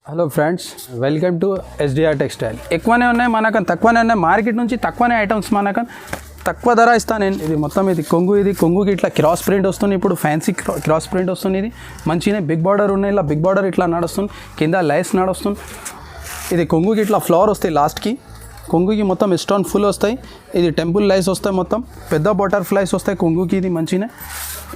Hello friends, welcome to SDR textile. ఎక్కువనే ఉన్నాయి మనకని, తక్కువనే ఉన్నాయి. మార్కెట్ నుంచి తక్కువనే ఐటమ్స్ మనకని తక్కువ ధర ఇస్తాను నేను. ఇది మొత్తం ఇది కొంగుకి ఇట్లా క్రాస్ ప్రింట్ వస్తుంది. ఇప్పుడు ఫ్యాన్సీ క్రాస్ ప్రింట్ వస్తుంది. ఇది మంచిగా బిగ్ బార్డర్ ఉన్నాయి. ఇలా బిగ్ బార్డర్ ఇట్లా నడుస్తుంది, కింద లైస్ నడుస్తుంది. ఇది కొంగుకి ఇట్లా ఫ్లవర్ వస్తాయి. లాస్ట్కి కొంగుకి మొత్తం స్టోన్ ఫుల్ వస్తాయి. ఇది టెంపుల్ లైస్ వస్తాయి, మొత్తం పెద్ద బటర్ఫ్లైస్ వస్తాయి కొంగుకి. ఇది మంచిగా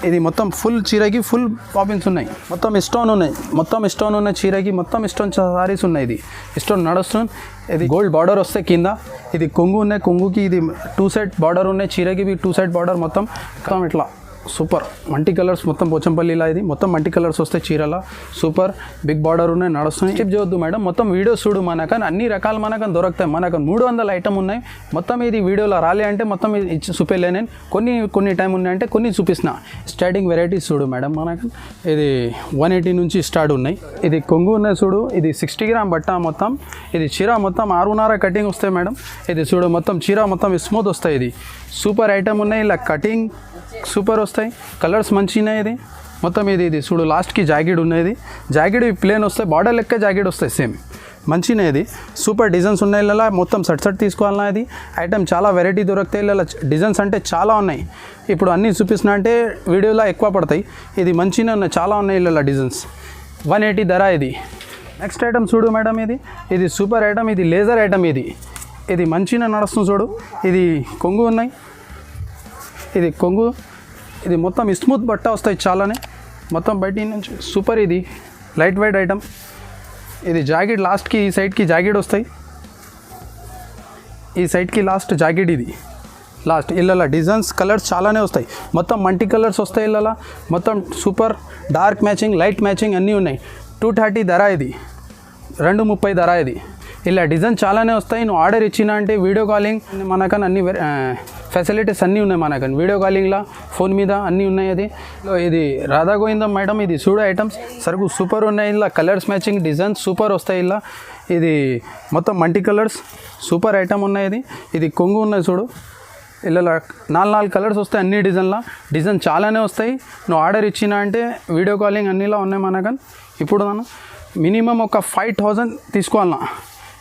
ఇది మొత్తం ఫుల్ చీరకి ఫుల్ పాపిన్స్ ఉన్నాయి. మొత్తం స్టోన్ ఉన్నాయి చీరకి. మొత్తం స్టోన్ సారీస్ ఉన్నాయి. ఇది స్టోన్ నడుస్తుంది. ఇది గోల్డ్ బార్డర్ వస్తాయి కింద. ఇది కొంగు ఉన్నాయి. కొంగుకి ఇది 2 సైడ్ బార్డర్ ఉన్నాయి. చీరకి 2 సైడ్ బార్డర్ మొత్తం ఇట్లా సూపర్ మల్టీ కలర్స్. మొత్తం పోచంపల్లిలా ఇది మొత్తం మల్టీ కలర్స్ వస్తాయి చీరలా. సూపర్ బిగ్ బార్డర్ ఉన్నాయి, నడుస్తుంది. స్కిప్ చేయొద్దు మేడం, మొత్తం వీడియోస్ చూడు. మనకని అన్ని రకాలు మనకని దొరుకుతాయి. మనకు 300 ఐటమ్ ఉన్నాయి. మొత్తం ఇది వీడియోలో రాలే అంటే మొత్తం ఇచ్చి చూపేలే నేను. కొన్ని టైం ఉన్నాయంటే కొన్ని చూపిస్తున్నా. స్టార్టింగ్ వెరైటీస్ చూడు మేడం. మనకు ఇది 180 నుంచి స్టార్ట్ ఉన్నాయి. ఇది కొంగు ఉన్నాయి చూడు. ఇది 60 గ్రామ్ బట్ట మొత్తం. ఇది చీర మొత్తం 6.5 కటింగ్ వస్తాయి మేడం. ఇది చూడు మొత్తం చీర మొత్తం స్మూత్ వస్తాయి. ఇది సూపర్ ఐటమ్ ఉన్నాయి. ఇలా కటింగ్ సూపర్ వస్తాయి. కలర్స్ మంచిగా ఇది మొత్తం. ఇది చూడు లాస్ట్కి జాకెట్ ఉన్నది. జాకెట్ ప్లేన్ వస్తాయి, బార్డర్ లెక్క జాకెట్ వస్తాయి సేమ్. మంచిగా ఇది సూపర్ డిజైన్స్ ఉన్నాయి. ఇలా మొత్తం సెట్ తీసుకోవాలన్నా. ఇది ఐటమ్ చాలా వెరైటీ దొరుకుతాయి. ఇలా డిజైన్స్ అంటే చాలా ఉన్నాయి. ఇప్పుడు అన్నీ చూపిస్తున్నా అంటే వీడియోలో ఎక్కువ పడతాయి. ఇది మంచిగా ఉన్నాయి, చాలా ఉన్నాయి ఇలా డిజైన్స్. 180 ధర ఇది. నెక్స్ట్ ఐటమ్ చూడు మేడం. ఇది సూపర్ ఐటమ్. ఇది లేజర్ ఐటమ్. ఇది మంచిగా నడుస్తుంది చూడు. ఇది కొంగు ఉన్నాయి. ఇది కొంగు. ఇది మొత్తం స్మూత్ బట్ట వస్తాయి చాలానే. మొత్తం బయట నుంచి సూపర్. ఇది లైట్ వెయిట్ ఐటమ్. ఇది జాకెట్ లాస్ట్కి ఈ సైడ్కి జాకెట్ వస్తాయి. ఈ సైడ్కి లాస్ట్ జాకెట్. ఇది లాస్ట్ ఇళ్ళ డిజైన్స్ కలర్స్ చాలానే వస్తాయి. మొత్తం మల్టీ కలర్స్ వస్తాయి ఇళ్ళ. మొత్తం super dark matching, light matching అన్నీ ఉన్నాయి. 230 ధర ఇది. 230 ధర ఇది. ఇలా డిజైన్ చాలానే వస్తాయి. నువ్వు ఆర్డర్ ఇచ్చినా అంటే వీడియో కాలింగ్ మనకని అన్ని ఫెసిలిటీస్ అన్నీ ఉన్నాయి మనకని. వీడియో కాలింగ్లో ఫోన్ మీద అన్నీ ఉన్నాయి. ఇది రాధా గోవిందం మేడం. ఇది చూడు ఐటమ్స్ సరుకు సూపర్ ఉన్నాయి. ఇలా కలర్స్ మ్యాచింగ్ డిజైన్స్ సూపర్ వస్తాయి. ఇలా ఇది మొత్తం మల్టీ కలర్స్ సూపర్ ఐటమ్ ఉన్నాయి. ఇది కొంగు ఉన్నాయి చూడు. ఇలా 4 కలర్స్ వస్తాయి అన్ని డిజైన్ చాలానే వస్తాయి. నువ్వు ఆర్డర్ ఇచ్చినా అంటే వీడియో కాలింగ్ అన్నిలా ఉన్నాయి మనకని. ఇప్పుడు మనం మినిమం ఒక 5000 తీసుకోవాలన్నా.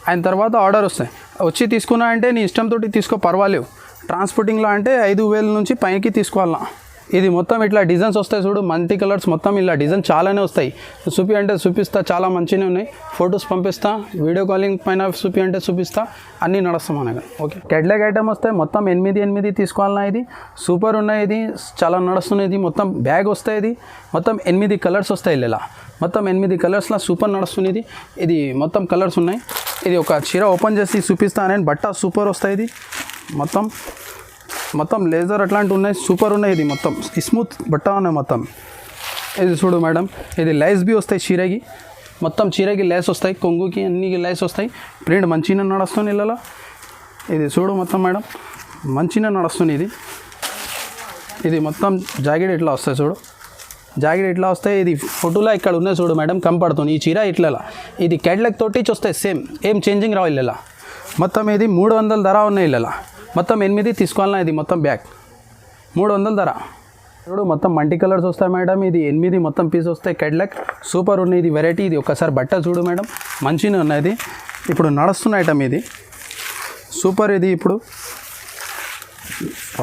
ఆయన తర్వాత ఆర్డర్ వస్తాయి. వచ్చి తీసుకున్నా అంటే నీ ఇష్టంతో తీసుకో, పర్వాలేవు. ట్రాన్స్పోర్టింగ్లో అంటే 5000 నుంచి పైకి తీసుకోవాలన్నా. ఇది మొత్తం ఇట్లా డిజైన్స్ వస్తాయి చూడు. మల్టీ కలర్స్ మొత్తం ఇలా డిజైన్ చాలానే వస్తాయి. చూపి అంటే చూపిస్తా, చాలా మంచిగానే ఉన్నాయి. ఫొటోస్ పంపిస్తా. వీడియో కాలింగ్ పైన చూపి అంటే చూపిస్తా. అన్నీ నడుస్తాం మనకు. ఓకే. కెడ్లాగ్ ఐటమ్ వస్తాయి మొత్తం 8 తీసుకోవాలన్నా. ఇది సూపర్ ఉన్నాయి. ఇది చాలా నడుస్తుంది. ఇది మొత్తం బ్యాగ్ వస్తాయి. ఇది మొత్తం 8 కలర్స్ వస్తాయి. ఇలా మొత్తం 8 కలర్స్లో సూపర్ నడుస్తుంది. ఇది మొత్తం కలర్స్ ఉన్నాయి. ఇది ఒక చీర ఓపెన్ చేసి చూపిస్తా నేను. బట్ట సూపర్ వస్తాయి. ఇది మొత్తం లేజర్ అట్లాంటివి ఉన్నాయి. సూపర్ ఉన్నాయి. ఇది మొత్తం స్మూత్ బట్ట ఉన్నాయి మొత్తం. ఇది చూడు మేడం. ఇది లైస్ బి వస్తాయి చీరకి. మొత్తం చీరకి లైస్ వస్తాయి. కొంగుకి అన్ని లైస్ వస్తాయి. ప్రింట్ మంచిగా నడుస్తుంది ఇళ్ళలో. ఇది చూడు మొత్తం మేడం మంచిగా నడుస్తుంది. ఇది మొత్తం జాకెట్ ఇట్లా వస్తాయి చూడు. జాకెట్ ఇట్లా వస్తాయి. ఇది ఫోటోలో ఇక్కడ ఉన్నాయి చూడు మేడం, కంపడుతుంది. ఈ చీర ఇట్లా ఇది క్యాట్లాగ్ తోటి వస్తాయి సేమ్. ఏం చేంజింగ్ రావు ఇళ్ళ. మొత్తం ఇది 300 ధర ఉన్నాయి ఇళ్ళ. మొత్తం 8 తీసుకోవాలన్నా. ఇది మొత్తం బ్యాగ్ 300 ధర చూడు. మొత్తం మల్టీ కలర్స్ వస్తాయి మేడం. ఇది 8 మొత్తం పీస్ వస్తాయి. క్యాట్లాగ్ సూపర్ ఉన్నాయి. ఇది వెరైటీ. ఇది ఒకసారి బట్ట చూడు మేడం, మంచిగా ఉన్నది. ఇప్పుడు నడుస్తున్న ఐటమ్ ఇది సూపర్. ఇది ఇప్పుడు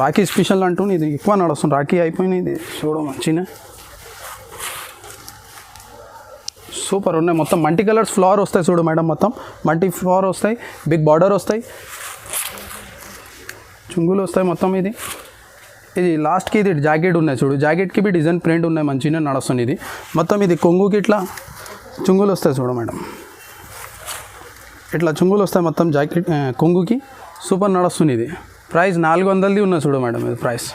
రాఖీ స్పెషల్ అంటూ ఇది ఎక్కువ నడుస్తుంది. రాఖీ అయిపోయింది. ఇది చూడు మంచిగా సూపర్ ఉన్నాయి. మొత్తం మల్టీ కలర్స్ ఫ్లవర్ వస్తాయి చూడు మేడం. మొత్తం మల్టీ ఫ్లవర్ వస్తాయి. బిగ్ బార్డర్ వస్తాయి. చుంగులు వస్తాయి మొత్తం. ఇది లాస్ట్కి ఇది జాకెట్ ఉన్నాయి చూడు. జాకెట్కి డిజైన్ ప్రింట్ ఉన్నాయి. మంచిగా నడుస్తుంది. ఇది మొత్తం ఇది కొంగుకి ఇట్లా చుంగులు వస్తాయి చూడు మేడం. ఇట్లా చుంగులు వస్తాయి మొత్తం జాకెట్ కొంగుకి. సూపర్ నడుస్తుంది. ఇది ప్రైస్ 400 ఉన్నాయి చూడు మేడం. ఇది ప్రైస్.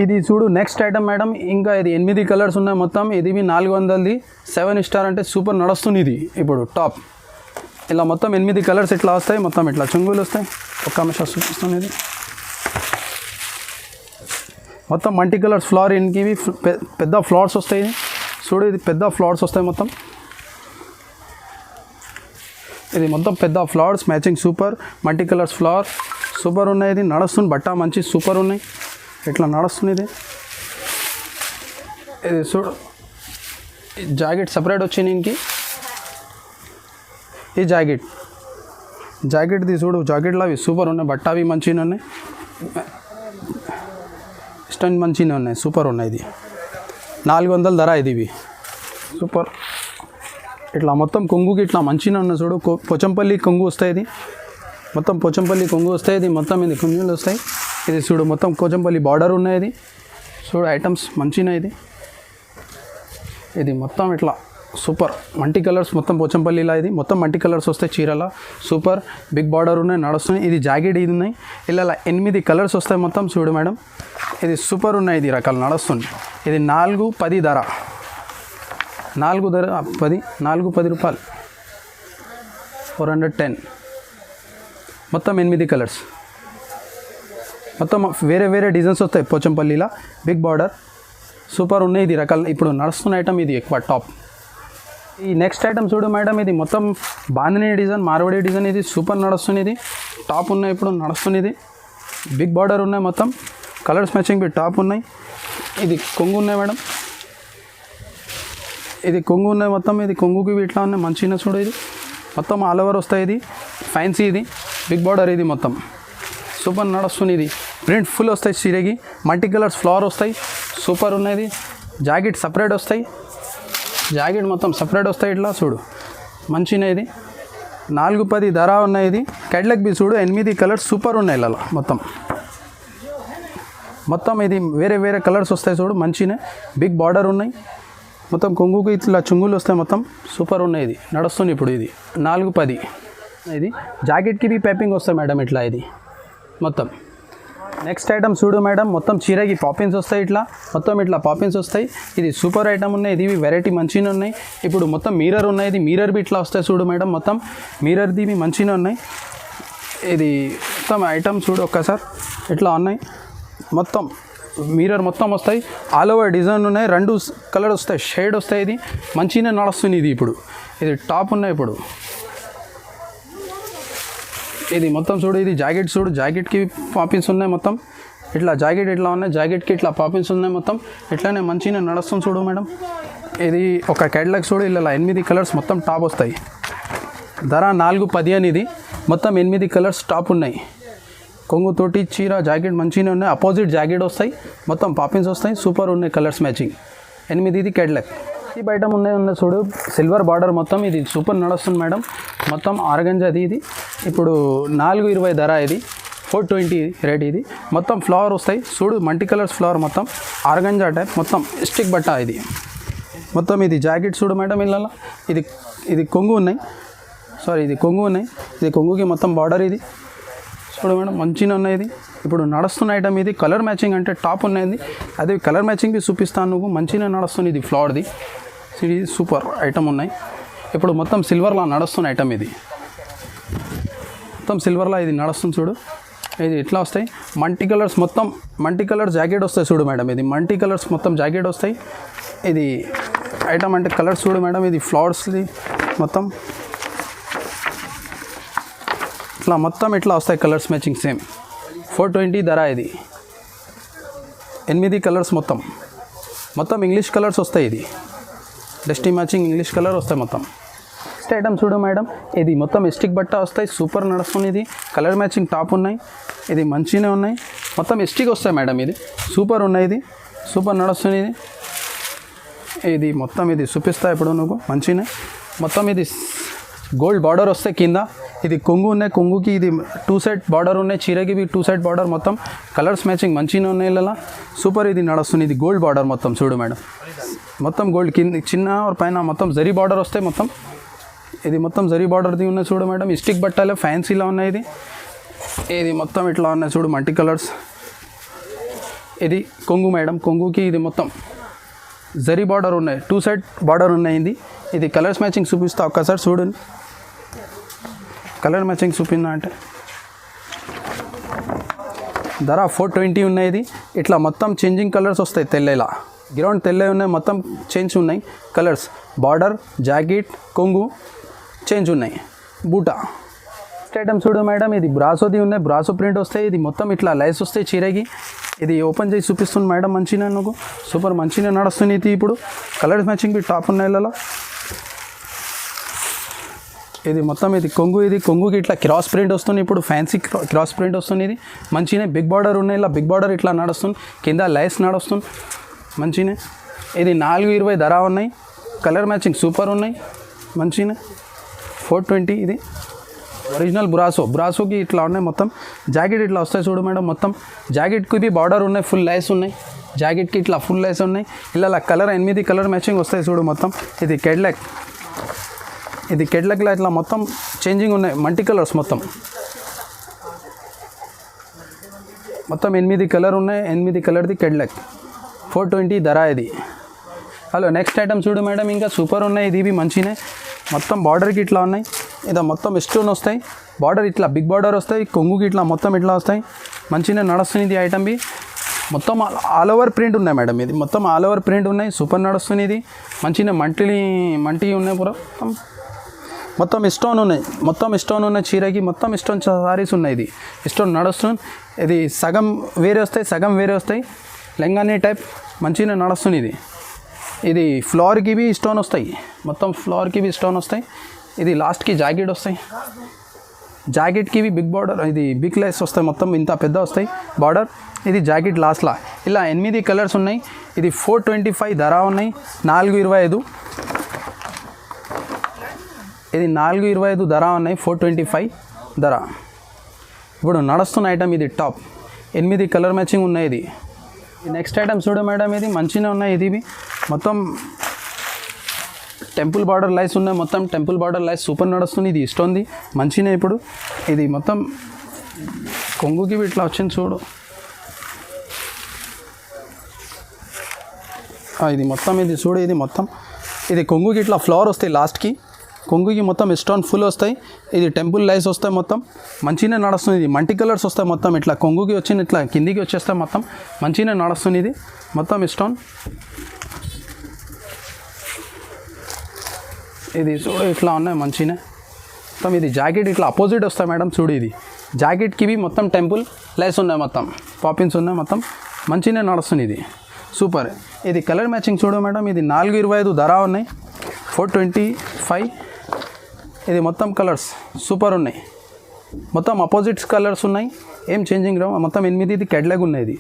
ఇది చూడు నెక్స్ట్ ఐటమ్ మేడం. ఇంకా ఇది 8 కలర్స్ ఉన్నాయి మొత్తం. ఇది 400 7 స్టార్ అంటే సూపర్ నడుస్తుంది. ఇది ఇప్పుడు టాప్. ఇలా మొత్తం 8 కలర్స్ ఇట్లా వస్తాయి. మొత్తం ఇట్లా చుంగులు వస్తాయి. ఒక్క నిమిషం చూపిస్తుంది. ఇది మొత్తం మల్టీ కలర్స్ ఫ్లవర్. ఇవి పెద్ద ఫ్లవర్స్ వస్తాయి చూడు. ఇది పెద్ద ఫ్లవర్స్ వస్తాయి మొత్తం. ఇది మొత్తం పెద్ద flowers matching super multi colours flower super ఉన్నాయి. ఇది నడుస్తుంది బట్ట మంచి సూపర్ ఉన్నాయి. ఇట్లా నడుస్తుంది. ఇది చూడు జాకెట్ సపరేట్ వచ్చింది. ఇంకి ఈ జాకెట్ది చూడు, జాకెట్లో అవి సూపర్ ఉన్నాయి, బట్ట అవి మంచిగా ఉన్నాయి, స్టన్ మంచిగా ఉన్నాయి, సూపర్ ఉన్నాయి. ఇది 400 ధర ఇది సూపర్. ఇట్లా మొత్తం కొంగుకి ఇట్లా మంచిగా ఉన్నాయి చూడు, పోచంపల్లి కొంగు వస్తాయి, ఇది మొత్తం పోచంపల్లి కొంగు వస్తాయి, ఇది మొత్తం ఇది కొంగులు వస్తాయి. ఇది చూడు మొత్తం పోచంపల్లి బార్డర్ ఉన్నాయి, ఇది చూడు ఐటమ్స్ మంచిగా. ఇది మొత్తం ఇట్లా సూపర్ మల్టీ కలర్స్, మొత్తం పోచంపల్లిలా ఇది మొత్తం మల్టీ కలర్స్ వస్తాయి చీరల, సూపర్ బిగ్ బార్డర్ ఉన్నాయి, నడుస్తున్నాయి. ఇది జాకెట్ ఇది ఉన్నాయి, ఇలా 8 కలర్స్ వస్తాయి మొత్తం చూడు మేడం. ఇది సూపర్ ఉన్నాయి, ఇది రకాలు నడుస్తుంది. ఇది 410 ధర, 410 రూపాయలు, 410. మొత్తం 8 కలర్స్, మొత్తం వేరే వేరే డిజైన్స్ వస్తాయి పోచంపల్లిలా, బిగ్ బార్డర్ సూపర్ ఉన్నాయి. ఇది రకాలు ఇప్పుడు నడుస్తున్న ఐటమ్, ఇది ఎక్కువ టాప్. ఈ నెక్స్ట్ ఐటమ్ చూడు మేడం, ఇది మొత్తం బాందిని డిజైన్, మార్వాడి డిజైన్, ఇది సూపర్ నడుస్తుంది. ఇది టాప్ ఉన్నాయి, ఇప్పుడు నడుస్తుంది. ఇది బిగ్ బార్డర్ ఉన్నాయి, మొత్తం కలర్స్ మ్యాచింగ్ టాప్ ఉన్నాయి. ఇది కొంగు ఉన్నాయి మేడం, ఇది కొంగు ఉన్నాయి మొత్తం. ఇది కొంగుకి ఇట్లా ఉన్నాయి మంచిగా చూడు. ఇది మొత్తం ఆల్ ఓవర్ వస్తాయి, ఇది ఫ్యాన్సీ, ఇది బిగ్ బార్డర్, ఇది మొత్తం సూపర్ నడుస్తుంది. ఇది ప్రింట్ ఫుల్ వస్తాయి చీరకి, మల్టీ కలర్స్ ఫ్లవర్ వస్తాయి, సూపర్ ఉన్నది. జాకెట్ సపరేట్ వస్తాయి, జాకెట్ మొత్తం సపరేట్ వస్తాయి, ఇట్లా చూడు మంచిగా. ఇది 410 ధర ఉన్నాయి. ఇది క్యాట్లాగ్ బి చూడు, 8 కలర్స్ సూపర్ ఉన్నాయి ఇలా మొత్తం. ఇది వేరే వేరే కలర్స్ వస్తాయి చూడు మంచిగా, బిగ్ బార్డర్ ఉన్నాయి, మొత్తం కొంగుకి ఇట్లా చుంగులు వస్తాయి, మొత్తం సూపర్ ఉన్నాయి. ఇది నడుస్తుంది ఇప్పుడు. ఇది 410. ఇది జాకెట్కి బి పైపింగ్ వస్తాయి మేడం ఇట్లా, ఇది మొత్తం. నెక్స్ట్ ఐటమ్ చూడు మేడం, మొత్తం చీరకి పాపిన్స్ వస్తాయి, ఇట్లా మొత్తం ఇట్లా పాపిన్స్ వస్తాయి. ఇది సూపర్ ఐటమ్ ఉన్నాయి, ఇది వెరైటీ మంచిగా ఉన్నాయి. ఇప్పుడు మొత్తం మిర్రర్ ఉన్నాయి, ఇది మిర్రర్ బి ఇట్లా వస్తాయి చూడు మేడం, మొత్తం మిర్రర్ది బి మంచిగా ఉన్నాయి. ఇది మొత్తం ఐటమ్ చూడు ఒక్కసారి, ఇట్లా ఉన్నాయి మొత్తం మిర్రర్ మొత్తం వస్తాయి, ఆల్ ఓవర్ డిజైన్ ఉన్నాయి, 2 కలర్ వస్తాయి, షేడ్ వస్తాయి. ఇది మంచిగా నడుస్తుంది. ఇది ఇప్పుడు ఇది టాప్ ఉన్నాయి ఇప్పుడు. ఇది మొత్తం చూడు, ఇది జాకెట్ చూడు, జాకెట్కి పాపిన్స్ ఉన్నాయి మొత్తం, ఇట్లా జాకెట్ ఇట్లా ఉన్నాయి, జాకెట్కి ఇట్లా పాపిన్స్ ఉన్నాయి మొత్తం, ఇట్లానే మంచిగా నడుస్తుంది చూడు మేడం. ఇది ఒక క్యాట్లాగ్ చూడు, ఇలా 8 కలర్స్ మొత్తం టాప్ వస్తాయి. ధర 410 అని. ఇది మొత్తం 8 కలర్స్ టాప్ ఉన్నాయి, కొంగుతోటి చీర జాకెట్ మంచిగా ఉన్నాయి, అపోజిట్ జాకెట్ వస్తాయి, మొత్తం పాపిన్స్ వస్తాయి, సూపర్ ఉన్నాయి కలర్స్ మ్యాచింగ్. 8 ఇది క్యాట్లాగ్. ఈ బయట ఉన్నాయి చూడు, సిల్వర్ బార్డర్ మొత్తం, ఇది సూపర్ నడుస్తుంది మేడం. మొత్తం ఆర్గంజాది, ఇది ఇప్పుడు 420 ధర. ఇది 420 రేట్. ఇది మొత్తం ఫ్లవర్ వస్తాయి చూడు, మల్టీ కలర్స్ ఫ్లవర్, మొత్తం ఆర్గంజా టైప్, మొత్తం స్టిక్ బట్ట. ఇది మొత్తం ఇది జాకెట్ చూడు మేడం, ఇలా ఇది కొంగు ఉన్నాయి, ఇది కొంగు ఉన్నాయి, ఇది కొంగుకి మొత్తం బార్డర్. ఇది చూడు మేడం మంచిగా ఉన్నాయి. ఇది ఇప్పుడు నడుస్తున్న ఐటమ్, ఇది కలర్ మ్యాచింగ్ అంటే టాప్ ఉన్నాయి. అది కలర్ మ్యాచింగ్ చూపిస్తాను, నువ్వు మంచిగా నడుస్తుంది. ఇది ఫ్లవర్ది, ఇది సూపర్ ఐటమ్ ఉన్నాయి. ఇప్పుడు మొత్తం సిల్వర్లా నడుస్తున్న ఐటమ్, ఇది మొత్తం సిల్వర్లా ఇది నడుస్తుంది చూడు. ఇది ఇట్లా వస్తాయి మల్టీ కలర్స్, మొత్తం మల్టీ కలర్స్ జాకెట్ వస్తాయి చూడు మేడం. ఇది మల్టీ కలర్స్ మొత్తం జాకెట్ వస్తాయి. ఇది ఐటమ్ అంటే కలర్స్ చూడు మేడం, ఇది ఫ్లవర్స్ది మొత్తం ఇట్లా మొత్తం ఇట్లా వస్తాయి కలర్స్ మ్యాచింగ్ సేమ్. 420 ధర. ఇది 8 కలర్స్ మొత్తం ఇంగ్లీష్ కలర్స్ వస్తాయి. ఇది డస్టీ మ్యాచింగ్ ఇంగ్లీష్ కలర్ వస్తాయి మొత్తం. నెక్స్ట్ ఐటమ్ చూడు మేడం, ఇది మొత్తం స్టిక్ బట్ట వస్తాయి, సూపర్ నడుస్తుంది. ఇది కలర్ మ్యాచింగ్ టాప్ ఉన్నాయి, ఇది మంచిగానే ఉన్నాయి, మొత్తం స్టిక్ వస్తాయి మేడం. ఇది సూపర్ ఉన్నాయి, ఇది సూపర్ నడుస్తుంది. ఇది మొత్తం ఇది చూపిస్తా ఇప్పుడు నువ్వు మంచిగానే. మొత్తం ఇది గోల్డ్ బార్డర్ వస్తాయి కింద. ఇది కొంగు ఉన్నాయి, కొంగుకి ఇది 2 సైడ్ బార్డర్ ఉన్నాయి, చీరకి 2 సైడ్ బార్డర్, మొత్తం కలర్స్ మ్యాచింగ్ మంచిగా ఉన్నాయి. ఇలా సూపర్ ఇది నడుస్తుంది. ఇది గోల్డ్ బార్డర్ మొత్తం చూడు మేడం, మొత్తం గోల్డ్ కింద చిన్న పైన మొత్తం జరీ బార్డర్ వస్తాయి మొత్తం. ఇది మొత్తం జరీ బార్డర్ది ఉన్నాయి చూడు మేడం. ఈ స్టిక్ బట్టలే ఫ్యాన్సీలో ఉన్నాయి. ఇది మొత్తం ఇట్లా ఉన్నాయి చూడు మల్టీ కలర్స్. ఇది కొంగు మేడం, కొంగుకి ఇది మొత్తం జరీ బార్డర్ ఉన్నాయి, 2 సైడ్ బార్డర్ ఉన్నాయి. ఇది కలర్స్ మ్యాచింగ్ చూపిస్తా ఒక్కసారి చూడండి. కలర్ మ్యాచింగ్ చూపిందా అంటే ధర 420 ఉన్నాయి. ఇది ఇట్లా మొత్తం చేంజింగ్ కలర్స్ వస్తాయి, తెల్లలా గ్రౌండ్ తెల్లవి ఉన్నాయి, మొత్తం చేంజ్ ఉన్నాయి కలర్స్. బార్డర్, జాకెట్, కొంగు చేంజ్ ఉన్నాయి, బూటా. నెక్స్ట్ ఐటమ్ చూడు మేడం, ఇది బ్రాసోది ఉన్నాయి, బ్రాసో ప్రింట్ వస్తాయి. ఇది మొత్తం ఇట్లా లైస్ వస్తాయి చీరకి. ఇది ఓపెన్ చేసి చూపిస్తుంది మేడం, మంచిగా నువ్వు సూపర్ మంచిగా నడుస్తుంది. ఇది ఇప్పుడు కలర్స్ మ్యాచింగ్ టాప్ ఉన్నాయి. ఇలా ఇది మొత్తం ఇది కొంగుకి ఇట్లా క్రాస్ ప్రింట్ వస్తుంది. ఇప్పుడు ఫ్యాన్సీ క్రాస్ ప్రింట్ వస్తుంది. ఇది మంచిగా బిగ్ బార్డర్ ఉన్నాయి. ఇలా బిగ్ బార్డర్ ఇట్లా నడుస్తుంది. కింద లైస్ నడుస్తుంది మంచిగా. ఇది 420 ధర ఉన్నాయి. కలర్ మ్యాచింగ్ సూపర్ ఉన్నాయి మంచిగా. 420 ఇది ఒరిజినల్ బ్రాసోకి ఇట్లా ఉన్నాయి. మొత్తం జాకెట్ ఇట్లా వస్తాయి చూడు మేడం. మొత్తం జాకెట్కి బి బార్డర్ ఉన్నాయి. ఫుల్ లైస్ ఉన్నాయి. జాకెట్కి ఇట్లా ఫుల్ లైస్ ఉన్నాయి. ఇలా కలర్ 8 కలర్ మ్యాచింగ్ వస్తాయి చూడు మొత్తం. ఇది కెడ్లక్లో ఇట్లా మొత్తం చేంజింగ్ ఉన్నాయి. మల్టీ కలర్స్ మొత్తం 8 కలర్ ఉన్నాయి. 8 కలర్ది కెడ్లక్ 420 ధర ఇది. హలో నెక్స్ట్ ఐటమ్ చూడు మేడం. ఇంకా సూపర్ ఉన్నాయి. ఇది మంచినే మొత్తం బార్డర్కి ఇట్లా ఉన్నాయి. ఇది మొత్తం స్టోన్ వస్తాయి. బార్డర్ ఇట్లా బిగ్ బార్డర్ వస్తాయి. కొంగుకి ఇట్లా మొత్తం ఇట్లా వస్తాయి. మంచిగా నడుస్తుంది ఇది ఐటమ్ బి. మొత్తం ఆల్ ఓవర్ ప్రింట్ ఉన్నాయి మేడం. ఇది మొత్తం ఆల్ ఓవర్ ప్రింట్ ఉన్నాయి. సూపర్ నడుస్తుంది ఇది. మంచిగా మంటి ఉన్నాయి పూరా. మొత్తం స్టోన్ ఉన్నాయి. చీరకి మొత్తం స్టోన్ సారీస్ ఉన్నాయి. ఇది స్టోన్ నడుస్తుంది. ఇది సగం వేరే వస్తాయి, సగం వేరే వస్తాయి. లెంగానే టైప్ మంచిగా నడుస్తుంది ఇది. ఇది ఫ్లవర్కి బి స్టోన్ వస్తాయి. మొత్తం ఫ్లవర్కి బి స్టోన్ వస్తాయి. ఇది లాస్ట్కి జాకెట్ వస్తాయి. జాకెట్కి బిగ్ బార్డర్, ఇది బిగ్ లైస్ వస్తాయి. మొత్తం ఇంత పెద్ద వస్తాయి బార్డర్. ఇది జాకెట్ లాస్ట్లా ఇలా 8 కలర్స్ ఉన్నాయి. ఇది 425 ధర ఉన్నాయి. 425 ఇది 425 ధర ఉన్నాయి. 425 ధర. ఇప్పుడు నడుస్తున్న ఐటమ్ ఇది టాప్ 8 కలర్ మ్యాచింగ్ ఉన్నాయి. ఇది నెక్స్ట్ ఐటమ్ చూడు మేడం. ఇది మంచిగా ఉన్నాయి. ఇది మొత్తం టెంపుల్ బార్డర్ లైస్ ఉన్నాయి. మొత్తం టెంపుల్ బార్డర్ లైస్ సూపర్ నడుస్తుంది. ఇది ఇష్టంది మంచిగా. ఇప్పుడు ఇది మొత్తం కొంగుకి ఇట్లా వచ్చింది చూడు. ఇది మొత్తం ఇది చూడు. ఇది మొత్తం ఇది కొంగుకి ఇట్లా ఫ్లవర్ వస్తాయి. లాస్ట్కి కొంగుకి మొత్తం స్టోన్ ఫుల్ వస్తాయి. ఇది టెంపుల్ లైస్ వస్తాయి. మొత్తం మంచిగా నడుస్తుంది. ఇది మల్టీ కలర్స్ వస్తాయి. మొత్తం ఇట్లా కొంగుకి వచ్చింది, ఇట్లా కిందికి వచ్చేస్తాయి. మొత్తం మంచిగా నడుస్తుంది. ఇది మొత్తం స్టోన్. ఇది చూడు ఇట్లా ఉన్నాయి మంచిగా. మొత్తం ఇది జాకెట్ ఇట్లా అపోజిట్ వస్తాయి మేడం. చూడు ఇది జాకెట్కి మొత్తం టెంపుల్ లైస్ ఉన్నాయి. మొత్తం పాపిన్స్ ఉన్నాయి. మొత్తం మంచిగా నడుస్తుంది. ఇది సూపర్. ఇది కలర్ మ్యాచింగ్ చూడు మేడం. ఇది 425 ధర ఉన్నాయి. 425 ఇది మొత్తం కలర్స్ సూపర్ ఉన్నాయి. మొత్తం అపోజిట్స్ కలర్స్ ఉన్నాయి. ఏం చేంజింగ్ రావు. మొత్తం 8 ఇది కెడ్లాగ్ ఉన్నాయి. ఇది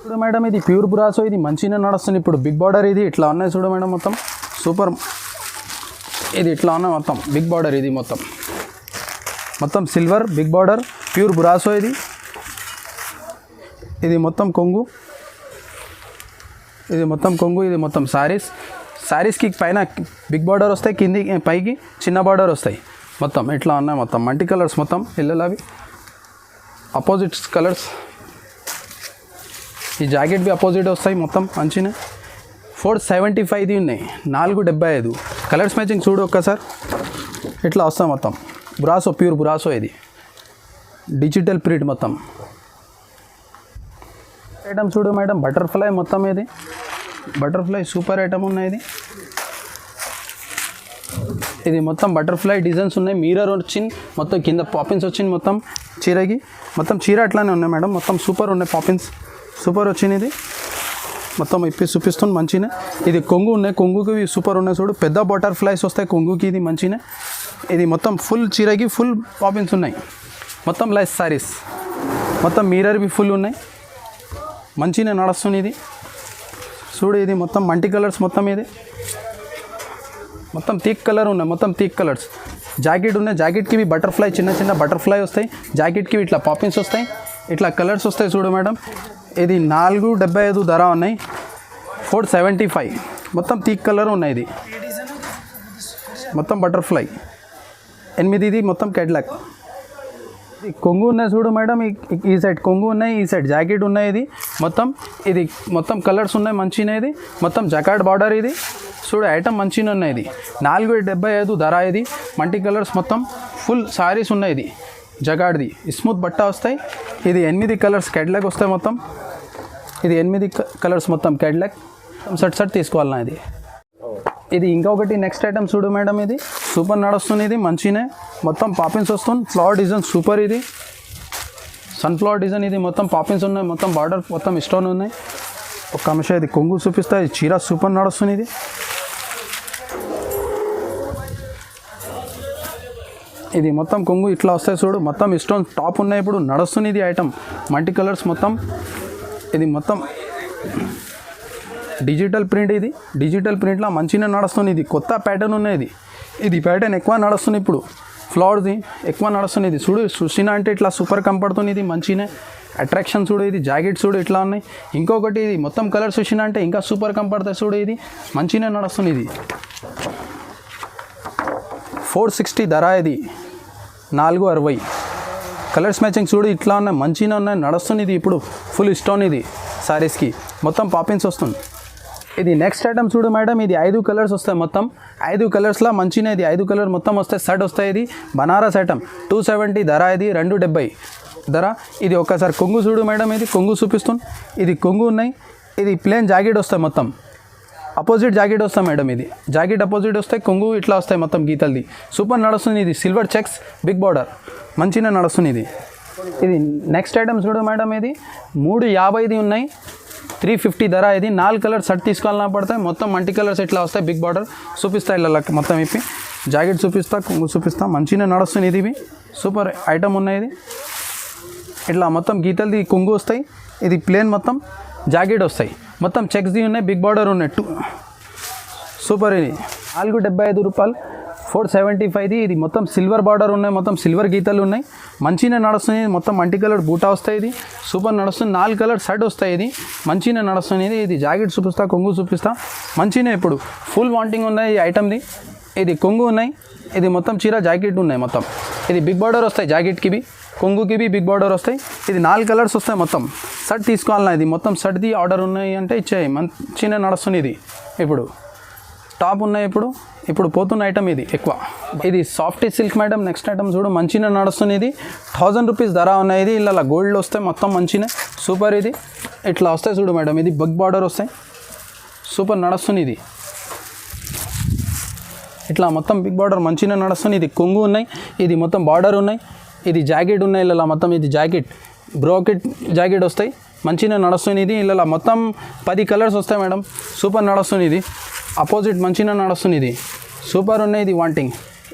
చూడు మేడం. ఇది ప్యూర్ బ్రాసో. ఇది మంచిగా నడుస్తుంది. ఇప్పుడు బిగ్ బార్డర్ ఇది ఇట్లా ఉన్నాయి చూడు మేడం. మొత్తం సూపర్. ఇది ఇట్లా ఉన్నాయి. మొత్తం బిగ్ బార్డర్. ఇది మొత్తం సిల్వర్ బిగ్ బార్డర్ ప్యూర్ బ్రాసో. ఇది మొత్తం కొంగు. ఇది మొత్తం సారీస్కి పైన బిగ్ బార్డర్ వస్తాయి. కింది పైకి చిన్న బార్డర్ వస్తాయి. మొత్తం ఇట్లా ఉన్నాయి. మొత్తం మల్టీ కలర్స్. మొత్తం ఇళ్ళవి అపోజిట్స్ కలర్స్. ఈ జాకెట్ బి అపోజిట్ వస్తాయి. మొత్తం మంచిగా 475 ఇది ఉన్నాయి. 475 కలర్స్ మ్యాచింగ్ చూడు ఒక్కసారి. ఇట్లా వస్తాయి మొత్తం బ్రాసో, ప్యూర్ బ్రాసో. ఇది డిజిటల్ ప్రింట్ మొత్తం. ఐటమ్ చూడు మేడం. బటర్ఫ్లై మొత్తం. ఇది బటర్ఫ్లై సూపర్ ఐటమ్ ఉన్నాయి. ఇది మొత్తం బటర్ఫ్లై డిజైన్స్ ఉన్నాయి. మిర్రర్ వచ్చింది. మొత్తం కింద పాపిన్స్ వచ్చింది. మొత్తం చీరకి మొత్తం చీర అట్లానే ఉన్నాయి మేడం. మొత్తం సూపర్ ఉన్నాయి. పాపిన్స్ సూపర్ వచ్చింది. ఇది మొత్తం ఇప్పి చూపిస్తుంది మంచిగా. ఇది కొంగు ఉన్నాయి. కొంగుకి సూపర్ ఉన్నాయి చూడు. పెద్ద బటర్ఫ్లైస్ వస్తాయి కొంగుకి. ఇది మంచిగా. ఇది మొత్తం ఫుల్ చీరకి ఫుల్ పాపిన్స్ ఉన్నాయి. మొత్తం లైస్ సారీస్. మొత్తం మిర్రర్ బి ఫుల్ ఉన్నాయి. మంచిగా నడుస్తుంది. ఇది చూడు. ఇది మొత్తం మల్టీ కలర్స్. మొత్తం ఇది మొత్తం థిక్ కలర్ ఉన్నాయి. మొత్తం థిక్ కలర్స్. జాకెట్ ఉన్నాయి. జాకెట్కి బటర్ఫ్లై చిన్న బటర్ఫ్లై వస్తాయి. జాకెట్కి ఇట్లా పాపిన్స్ వస్తాయి. ఇట్లా కలర్స్ వస్తాయి చూడు మేడం. ఇది 475 ధర ఉన్నాయి. 475 మొత్తం థిక్ కలర్ ఉన్నాయి. ఇది మొత్తం బటర్ఫ్లై 8 ఇది మొత్తం కెడ్లాక్. ఇది కొంగు ఉన్నాయి చూడు మేడం. ఈ సైడ్ కొంగు ఉన్నాయి. ఈ సైడ్ జాకెట్ ఉన్నాయి. ఇది మొత్తం కలర్స్ ఉన్నాయి మంచిగా. ఇది మొత్తం జకార్డ్ బార్డర్. ఇది చూడు ఐటమ్ మంచిగా ఉన్నాయి. ఇది 475 ధర. ఇది మల్టీ కలర్స్. మొత్తం ఫుల్ సారీస్ ఉన్నాయి. ఇది జకార్డ్ది స్మూత్ బట్ట వస్తాయి. ఇది 8 కలర్స్ కెడ్లాక్ వస్తాయి. మొత్తం ఇది 8 కలర్స్ మొత్తం కెడ్లాక్. సెట్ తీసుకోవాలన్నా ఇది. ఇది ఇంకొకటి నెక్స్ట్ ఐటమ్ చూడు మేడం. ఇది సూపర్ నడుస్తుంది. ఇది మంచిగానే మొత్తం పాపిన్స్ వస్తుంది. Flower design super. ఇది సన్ఫ్లవర్ డిజైన్. ఇది మొత్తం పాపిన్స్ ఉన్నాయి. మొత్తం బార్డర్ మొత్తం స్టోన్ ఉన్నాయి. ఒక అంశం ఇది కొంగు చూపిస్తాయి. చీర సూపర్ నడుస్తుంది. ఇది ఇది మొత్తం కొంగు ఇట్లా వస్తాయి చూడు, మొత్తం స్టోన్ టాప్ ఉన్నాయి. ఇప్పుడు నడుస్తుంది ఇది ఐటమ్ మల్టీ కలర్స్ మొత్తం. ఇది మొత్తం డిజిటల్ ప్రింట్, ఇది డిజిటల్ ప్రింట్లో మంచిగా నడుస్తుంది. ఇది కొత్త ప్యాటర్న్ ఉన్నది. ఇది ప్యాటర్న్ ఎక్కువ నడుస్తుంది ఇప్పుడు, ఫ్లవర్ది ఎక్కువ నడుస్తుంది. ఇది చూడు చూసినా అంటే ఇట్లా సూపర్ కంపడుతుంది. ఇది మంచిగా అట్రాక్షన్ చూడు. ఇది జాకెట్ చూడు ఇట్లా ఉన్నాయి. ఇంకొకటి ఇది మొత్తం కలర్స్ చూసినా అంటే ఇంకా సూపర్ కంపడుతుంది చూడు. ఇది మంచిగా నడుస్తుంది. ఇది 460 ధర. ఇది 460. కలర్స్ మ్యాచింగ్ చూడు ఇట్లా ఉన్నాయి, మంచిగా ఉన్నాయి, నడుస్తుంది. ఇది ఇప్పుడు ఫుల్ స్టోన్. ఇది సారీస్కి మొత్తం పాపిన్స్ వస్తుంది. ఇది నెక్స్ట్ ఐటమ్ చూడు మేడం. ఇది 5 కలర్స్ వస్తాయి మొత్తం. 5 కలర్స్లో మంచిగా ఇది 5 కలర్ మొత్తం వస్తాయి. సెట్ వస్తాయి. ఇది బనారస్ ఐటమ్ 270 ధర. ఇది 270 ధర. ఇది ఒక్కసారి కొంగు చూడు మేడం. ఇది కొంగు చూపిస్తుంది. ఇది కొంగు ఉన్నాయి. ఇది ప్లేన్ జాకెట్ వస్తాయి మొత్తం. అపోజిట్ జాకెట్ వస్తాయి మేడం. ఇది జాకెట్ అపోజిట్ వస్తాయి, కొంగు ఇట్లా వస్తాయి మొత్తం గీతలది. సూపర్ నడుస్తుంది. ఇది సిల్వర్ చెక్స్ బిగ్ బార్డర్ మంచిగా నడుస్తుంది. ఇది నెక్స్ట్ ఐటమ్ చూడు మేడం. ఇది 350 ఉన్నాయి, 350 ధర. ఇది 4 కలర్ షర్ట్ తీసుకోవాలన్నా పడతాయి. మొత్తం మల్టీ కలర్స్ ఇట్లా వస్తాయి. బిగ్ బార్డర్ చూపిస్తా ఇలా మొత్తం ఇప్పి జాకెట్ చూపిస్తా, కొంగు చూపిస్తా. మంచిగా నడుస్తుంది. ఇది సూపర్ ఐటమ్ ఉన్నాయి. ఇది ఇట్లా మొత్తం గీతలది కొంగు వస్తాయి. ఇది ప్లేన్ మొత్తం జాకెట్ వస్తాయి. మొత్తం చెక్స్ది ఉన్నాయి, బిగ్ బార్డర్ ఉన్నాయి. సూపర్. ఇది 475 రూపాయలు. 475ది. ఇది మొత్తం సిల్వర్ బార్డర్ ఉన్నాయి, మొత్తం సిల్వర్ గీతలు ఉన్నాయి. మంచిగా నడుస్తుంది. మొత్తం మల్టీ కలర్ బూటా వస్తాయి. ఇది సూపర్ నడుస్తుంది. 4 కలర్ షర్ట్ వస్తాయి. ఇది మంచిగా నడుస్తుంది. ఇది జాకెట్ చూపిస్తా, కొంగు చూపిస్తా. మంచిగా ఇప్పుడు ఫుల్ వాంటింగ్ ఉన్నాయి ఈ ఐటమ్ది. ఇది కొంగు ఉన్నాయి. ఇది మొత్తం చీర జాకెట్ ఉన్నాయి మొత్తం. ఇది బిగ్ బార్డర్ వస్తాయి జాకెట్కి బి, కొంగుకి బి బిగ్ బార్డర్ వస్తాయి. ఇది 4 కలర్స్ వస్తాయి మొత్తం. షర్ట్ తీసుకోవాలన్నా ఇది మొత్తం షర్ట్ది ఆర్డర్ ఉన్నాయి అంటే ఇచ్చాయి. మంచిగా నడుస్తుంది. ఇది ఇప్పుడు టాప్ ఉన్నాయి. ఇప్పుడు పోతున్న ఐటమ్ ఇది ఎక్కువ. ఇది soft silk madam. Next item చూడు మంచిగా నడుస్తుంది. ఇది 1000 రూపీస్ ధర ఉన్నాయి. ఇది ఇలా గోల్డ్ వస్తాయి మొత్తం మంచిగా సూపర్. ఇది ఇట్లా వస్తాయి చూడు మేడం. ఇది బిగ్ బార్డర్ వస్తాయి. సూపర్ నడుస్తుంది. ఇది ఇట్లా మొత్తం బిగ్ బార్డర్ మంచిగా నడుస్తుంది. ఇది కొంగు ఉన్నాయి. ఇది మొత్తం బార్డర్ ఉన్నాయి. ఇది జాకెట్ ఉన్నాయి ఇలా మొత్తం. ఇది జాకెట్ బ్రోకెట్ జాకెట్ వస్తాయి. మంచిగా నడుస్తుంది. ఇది ఇలా మొత్తం 10 కలర్స్ వస్తాయి మేడం. సూపర్ నడుస్తుంది. ఇది అపోజిట్ మంచిగా నడుస్తుంది. ఇది సూపర్ ఉన్నాయి. ఇది వాంటింగ్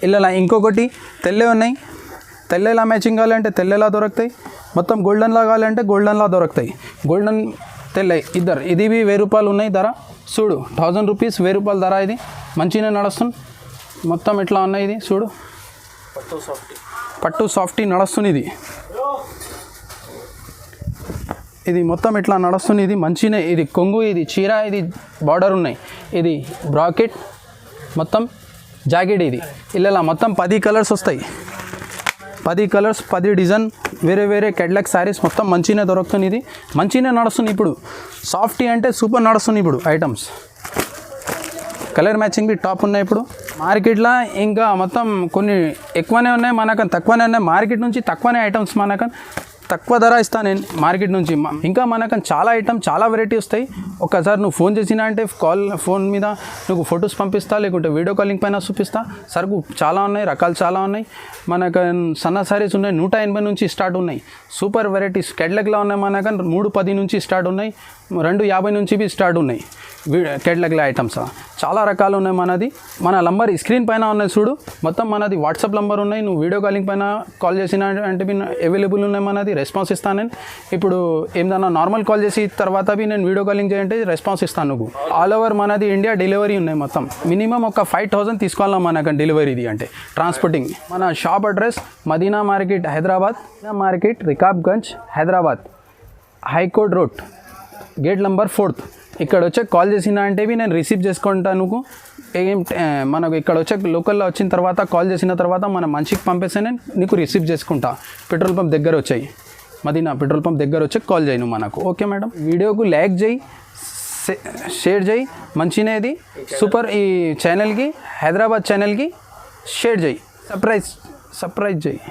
ఇలా. ఇంకొకటి తెల్లే ఉన్నాయి. తెల్లెలా మ్యాచింగ్ కావాలంటే తెల్లెలా దొరుకుతాయి. మొత్తం గోల్డెన్లా కావాలంటే గోల్డెన్లా దొరుకుతాయి. గోల్డెన్ తెల్లై ఇద్దరు. ఇది 1000 రూపాయలు ఉన్నాయి ధర. చూడు 1000 రూపీస్ 1000 రూపాయల ధర. ఇది మంచిగా నడుస్తుంది. మొత్తం ఇట్లా ఉన్నాయి. ఇది చూడు పట్టు సాఫ్టీ నడుస్తుంది. ఇది మొత్తం ఇట్లా నడుస్తుంది. ఇది మంచిగా. ఇది కొంగు, ఇది చీర, ఇది బార్డర్ ఉన్నాయి. ఇది బ్రాకెట్ మొత్తం జాకెట్. ఇది ఇలా మొత్తం 10 కలర్స్ వస్తాయి. 10 కలర్స్ 10 డిజైన్ వేరే వేరే కేటలాగ్ శారీస్ మొత్తం మంచిగా దొరుకుతుంది. ఇది మంచిగా నడుస్తుంది. ఇప్పుడు సాఫ్టీ అంటే సూపర్ నడుస్తుంది. ఇప్పుడు ఐటమ్స్ కలర్ మ్యాచింగ్ బి టాప్ ఉన్నాయి. ఇప్పుడు మార్కెట్లో ఇంకా మొత్తం కొన్ని ఎక్కువనే ఉన్నాయి, మనకు తక్కువనే ఉన్నాయి. మార్కెట్ నుంచి తక్కువనే ఐటమ్స్ మనకు తక్కువ ధర ఇస్తాను నేను మార్కెట్ నుంచి. ఇంకా మనకు చాలా ఐటమ్ చాలా వెరైటీ వస్తాయి. ఒక్కసారి నువ్వు ఫోన్ చేసినా అంటే ఫోన్ మీద నువ్వు ఫొటోస్ పంపిస్తా, లేకుంటే వీడియో కాలింగ్ పైన చూపిస్తా. సరుకు చాలా ఉన్నాయి, రకాలు చాలా ఉన్నాయి. మనకు సన్న సారీస్ ఉన్నాయి 180 నుంచి స్టార్ట్ ఉన్నాయి. సూపర్ వెరైటీస్ కేటలాగ్లో ఉన్నాయి. మనకు 310 నుంచి స్టార్ట్ ఉన్నాయి, 250 నుంచి బి స్టార్ట్ ఉన్నాయి. కేటలాగ్లో ఐటమ్స్ చాలా రకాలు ఉన్నాయి. మన నంబర్ స్క్రీన్ పైన ఉన్నాయి చూడు. మొత్తం మనది వాట్సాప్ నంబర్ ఉన్నాయి. నువ్వు వీడియో కాలింగ్ పైన కాల్ చేసిన అంటే అవైలబుల్ ఉన్నాయి. మనది రెస్పాన్స్ ఇస్తాను నేను. ఇప్పుడు ఏదైనా నార్మల్ కాల్ చేసి తర్వాత బి నేను వీడియో కాలింగ్ చేయంటే రెస్పాన్స్ ఇస్తాను. నువ్వు ఆల్ ఓవర్ మనది ఇండియా డెలివరీ ఉన్నాయి. మొత్తం మినిమం ఒక 5000 తీసుకోవాలా మనకు డెలివరీది అంటే ట్రాన్స్పోర్టింగ్. మన shop address Madina market Hyderabad, market Rikabganj Hyderabad, high court road, gate number 4. ఇక్కడ వచ్చే కాల్ చేసినా అంటే నేను రిసీవ్ చేసుకుంటాను. మనకు ఇక్కడ వచ్చే లోకల్లో వచ్చిన తర్వాత కాల్ చేసిన తర్వాత మన మంచికి పంపేస్తే నేను నీకు రిసీవ్ చేసుకుంటా. పెట్రోల్ పంప్ దగ్గర వచ్చాయి, మదీనా పెట్రోల్ పంప్ దగ్గర వచ్చి కాల్ చేయను మనకు. Okay madam. వీడియోకు లైక్ చేయి, షేర్ చేయి. మంచినేది సూపర్. ఈ ఛానల్కి హైదరాబాద్ ఛానల్కి షేర్ చేయి, సర్ప్రైజ్ చేయి.